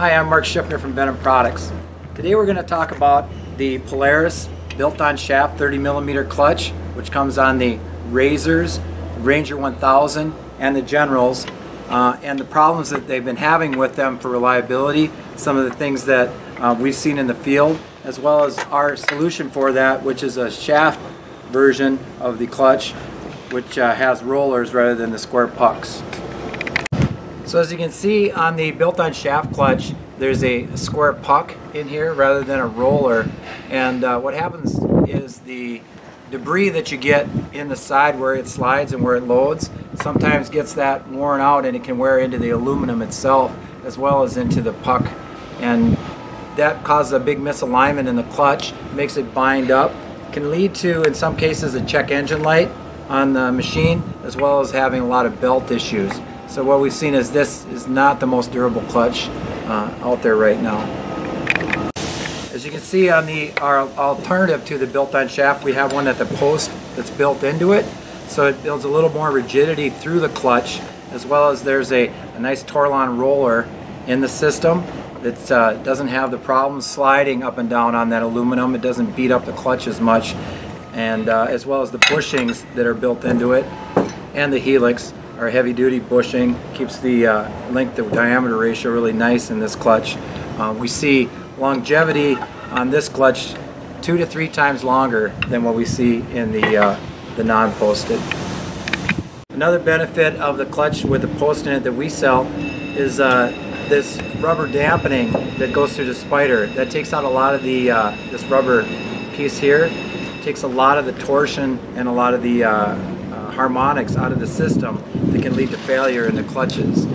Hi, I'm Mark Schiffner from Venom Products. Today we're going to talk about the Polaris built-on shaft 30mm clutch, which comes on the RZRs, Ranger 1000, and the Generals, and the problems that they've been having with them for reliability, some of the things that we've seen in the field, as well as our solution for that, which is a shaft version of the clutch, which has rollers rather than the square pucks. So as you can see on the built-on shaft clutch, there's a square puck in here rather than a roller, and what happens is the debris that you get in the side where it slides and where it loads sometimes gets that worn out, and it can wear into the aluminum itself as well as into the puck, and that causes a big misalignment in the clutch, makes it bind up, can lead to, in some cases, a check engine light on the machine, as well as having a lot of belt issues. So what we've seen is this is not the most durable clutch out there right now. As you can see on our alternative to the built-on shaft, we have one at the post that's built into it, so it builds a little more rigidity through the clutch, as well as there's a nice Torlon roller in the system that doesn't have the problems sliding up and down on that aluminum. It doesn't beat up the clutch as much, and as well as the bushings that are built into it, and the helix. Our heavy-duty bushing keeps the length to diameter ratio really nice in this clutch. We see longevity on this clutch 2 to 3 times longer than what we see in the non-posted. Another benefit of the clutch with the post in it that we sell is this rubber dampening that goes through the spider. That takes out a lot of the this rubber piece here, takes a lot of the torsion and a lot of the harmonics out of the system that can lead to failure in the clutches.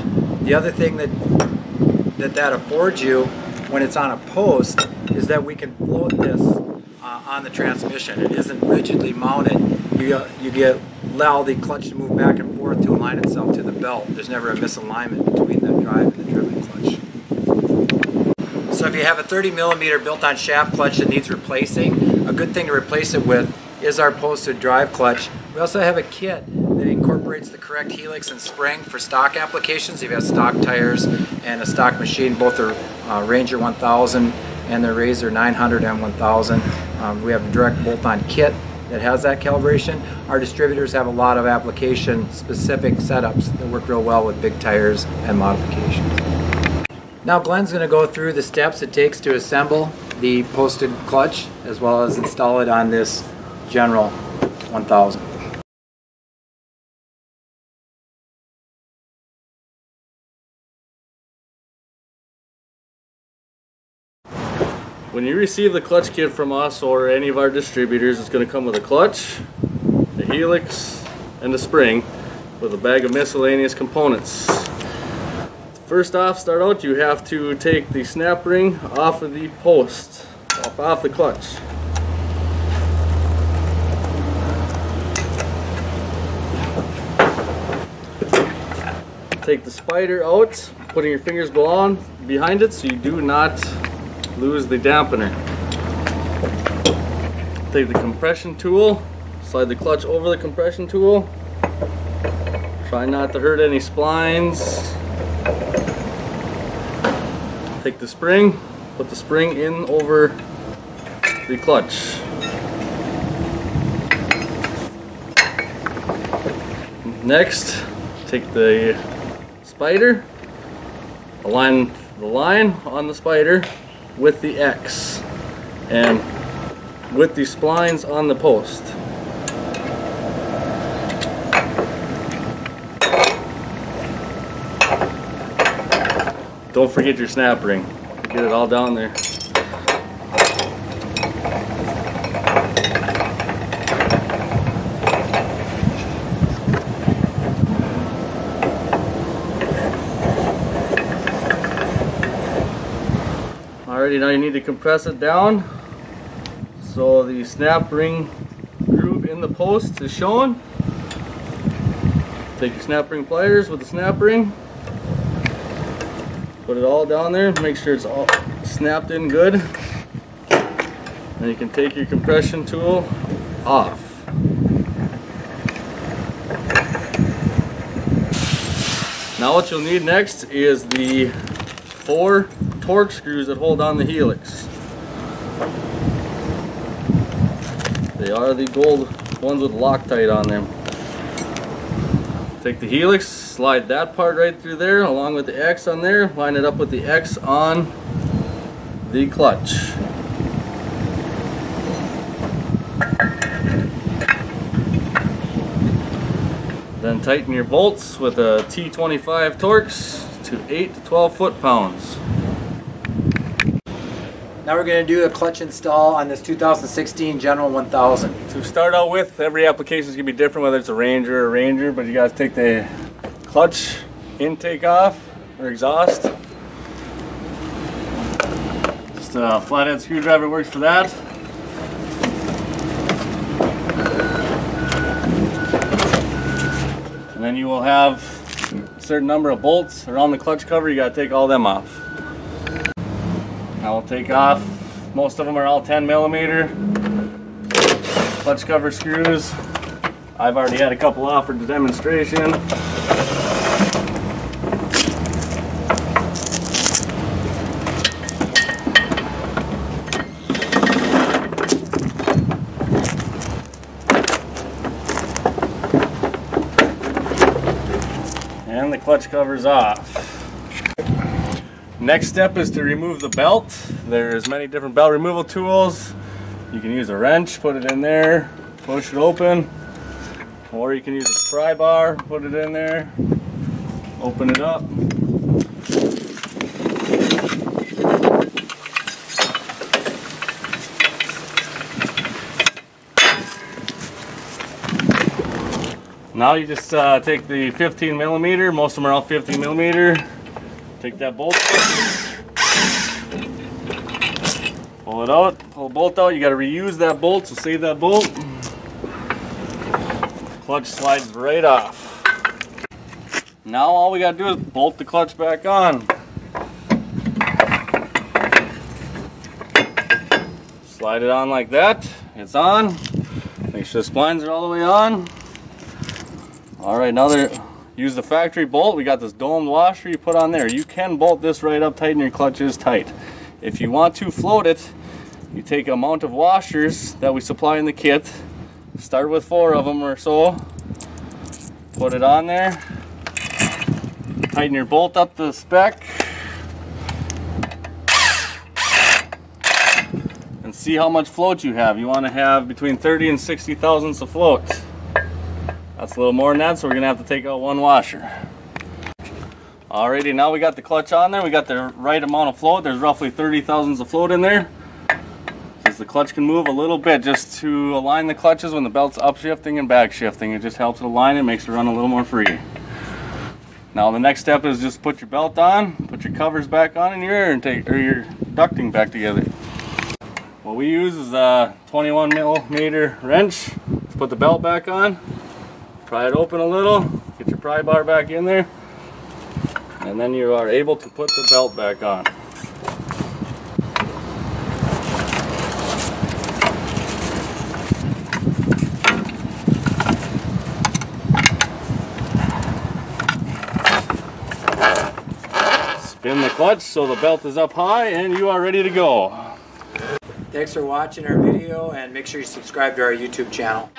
The other thing that affords you when it's on a post is that we can float this on the transmission. It isn't rigidly mounted. You allow the clutch to move back and forth to align itself to the belt. There's never a misalignment between the drive and the driven clutch. So if you have a 30mm built-on shaft clutch that needs replacing, a good thing to replace it with is our posted drive clutch. We also have a kit that incorporates the correct helix and spring for stock applications. If you have stock tires and a stock machine, both the Ranger 1000 and the RZR 900 and 1000. We have a direct bolt-on kit that has that calibration. Our distributors have a lot of application-specific setups that work real well with big tires and modifications. Now Glenn's going to go through the steps it takes to assemble the posted clutch, as well as install it on this General 1000. When you receive the clutch kit from us or any of our distributors, it's going to come with a clutch, a helix, and a spring with a bag of miscellaneous components. First off, you have to take the snap ring off of the post, off the clutch. Take the spider out, putting your fingers behind it so you do not lose the dampener. Take the compression tool, slide the clutch over the compression tool. Try not to hurt any splines. Take the spring, put the spring in over the clutch. Next, take the spider, align the line on the spider with the X and with the splines on the post. Don't forget your snap ring. Get it all down there. Alrighty, now you need to compress it down so the snap ring groove in the post is shown. Take your snap ring pliers with the snap ring, put it all down there, make sure it's all snapped in good. Then you can take your compression tool off. Now what you'll need next is the 4 torque screws that hold on the helix. They are the gold ones with Loctite on them. Take the helix, slide that part right through there along with the X on there, line it up with the X on the clutch. Then tighten your bolts with a T25 Torx to 8 to 12 foot-pounds. Now we're going to do a clutch install on this 2016 General 1000. To start out with, every application is going to be different, whether it's a Ranger or Ranger, but you got to take the clutch intake off, or exhaust. Just a flathead screwdriver works for that. And then you will have a certain number of bolts around the clutch cover. You got to take all them off. Now we'll take off, most of them are all 10 millimeter clutch cover screws. I've already had a couple off for the demonstration. And the clutch cover's off. Next step is to remove the belt. There's many different belt removal tools. You can use a wrench, put it in there, push it open, or you can use a pry bar, put it in there, open it up. Now you just take the 15 millimeter, most of them are all 15 millimeter. Take that bolt, pull it out, pull the bolt out. You got to reuse that bolt, so save that bolt. Clutch slides right off. Now all we got to do is bolt the clutch back on. Slide it on like that. It's on. Make sure the splines are all the way on. All right, now they're. Use the factory bolt. We got this domed washer you put on there. You can bolt this right up tight and your clutch is tight. If you want to float it, you take a mount of washers that we supply in the kit. Start with 4 of them or so. Put it on there. Tighten your bolt up to the spec. And see how much float you have. You want to have between 30 and 60 thousandths of float. That's a little more than that, so we're going to have to take out 1 washer. Alrighty, now we got the clutch on there. We got the right amount of float. There's roughly 30 thousandths of float in there. Because the clutch can move a little bit just to align the clutches when the belt's upshifting and backshifting. It just helps it align it, makes it run a little more free. Now the next step is just put your belt on, put your covers back on in your air intake, or your ducting back together. What we use is a 21 millimeter wrench to put the belt back on. Pry it open a little, get your pry bar back in there, and then you are able to put the belt back on. Spin the clutch so the belt is up high and you are ready to go. Thanks for watching our video, and make sure you subscribe to our YouTube channel.